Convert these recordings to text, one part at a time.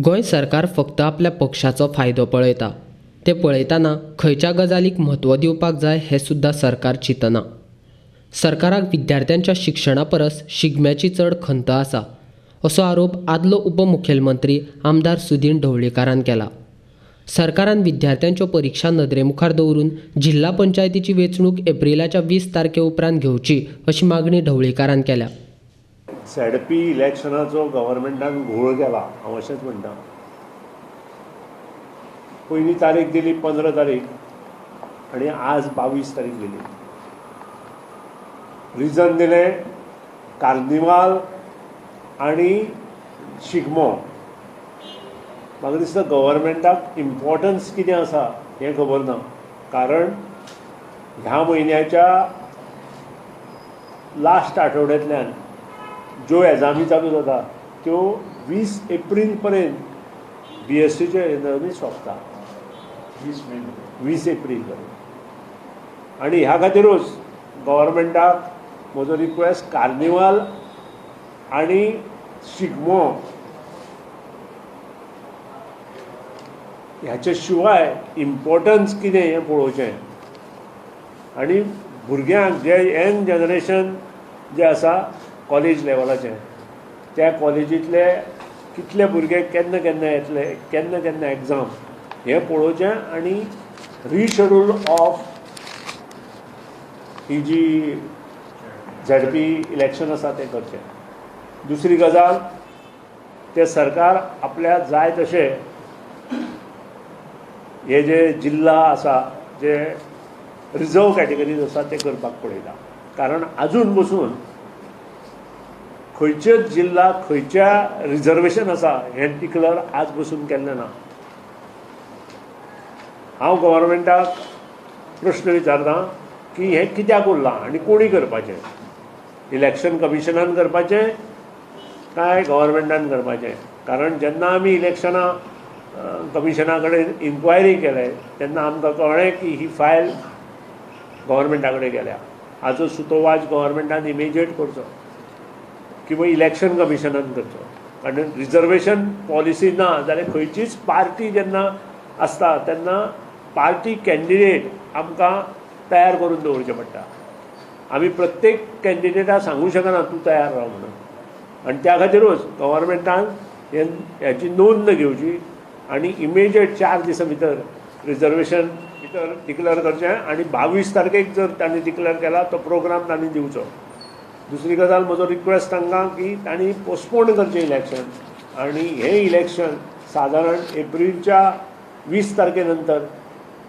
गोंय सरकार फक्त आपल्या पक्षाचो फायदो पळयता। ते पळयतना खंयच्या गजालीक म्हत्व दिवपाक जाय हें सुद्दां सरकार चिंतना। सरकाराक विद्यार्थ्यांच्या शिक्षणा परस शिगम्याची चड खंत आसा, असो आरोप आदलो उपमुखेलमंत्री आमदार सुदीन ढवळीकारान केला। सरकारान विद्यार्थ्यांच्यो परीक्षा नदरेमुखार दवरून जिल्हा पंचायतीची वेंचणूक एप्रिलाच्या 20 तारखे उपरांत घेवची अशी मागणी ढवळीकारान केल्या। झेडपी इलेक्शनाचो गव्हर्मेंटान घोळ केला हांव अशेंच म्हणटा। पयली तारीख दिली 15 तारीख आनी आज 22 तारीख दिली। रिजन दिलें कार्निवाल आनी शिगमो। म्हाका दिसता गव्हर्मेंटाक इम्पॉर्टन्स कितें आसा हें खबर ना, कारण ह्या म्हयन्याच्या लास्ट आठवड्यांतल्यान ज्यो एग्जामी चालू जाता त्यो 20 एप्रील पर्यंत BScच्यो एग्जामी सोंपता, 20 एप्रील पर्यंत। आनी ह्या खातीरूच गव्हर्मेंटाक म्हजो रिक्वेस्ट कार्निवाल आनी शिगमो ह्याचे शिवाय इम्पॉर्टन्स कितें हें पळोवचें। आनी भुरग्यांक जे यंग जनरेशन जे आसा कॉलेज लेवलाचें, त्या कॉलेजींतले कितले भुरगे केन्ना केन्ना येतले, केन्ना केन्ना एग्जाम हें पळोवचें आनी रिशेड्यूल ऑफ ही जी झेडपी इलेक्शन आसा तें करचें। दुसरी गजाल, ते सरकार आपल्या जाय तशें हे जे जिल्हा आसा, जे रिजर्व कॅटेगरीज आसा ते करपाक पळयता। कारण आजून पसून खंयचेच जिल्हा खंयच्या रिजर्वेशन आसा हें डिक्लेअर आज पसून केल्लें ना। हांव गव्हर्मेंटाक प्रश्न विचारतां की हें कित्याक उरलां आनी कोणी करपाचें? इलेक्शन कमिशनान करपाचें काय गव्हर्मेंटान करपाचें? कारण जेन्ना आमी इलेक्शना कमिशना कडेन इन्क्वायरी केले तेन्ना आमकां कळ्ळें की ही फायल गव्हर्मेंटा कडेन गेल्या। हाजो सुतोवाच गव्हर्मेंटान इमिजिएट करचो किंवा इलेक्शन कमिशनान करचो। कारण रिजर्वेशन पॉलिसी ना जाल्यार खंयचीच पार्टी जेन्ना आसता तेन्ना पार्टी कॅन्डिडेट आमकां तयार करून दवरचें पडटा। आमी प्रत्येक कॅन्डिडेटाक सांगूं शकना तूं तयार राव म्हणून। आनी त्या खातीरूच गव्हर्मेंटान ह्याची नोंद घेवची आनी इमिजिएट 4 दिसां भितर रिजर्वेशन भितर डिक्लेअर करचें आनी 22 तारखेक जर तांणी डिक्लेअर केला तो प्रोग्राम तांणी दिवचो। दुसरी गजाल, म्हजो रिक्वेस्ट तांकां की तांणी पोस्टपोन करचें इलेक्शन आनी हें इलेक्शन सादारण एप्रिलच्या 20 तारखे नंतर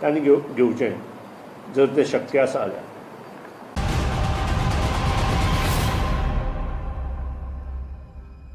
तांणी घेवचें जर तें शक्य आसा जाल्यार।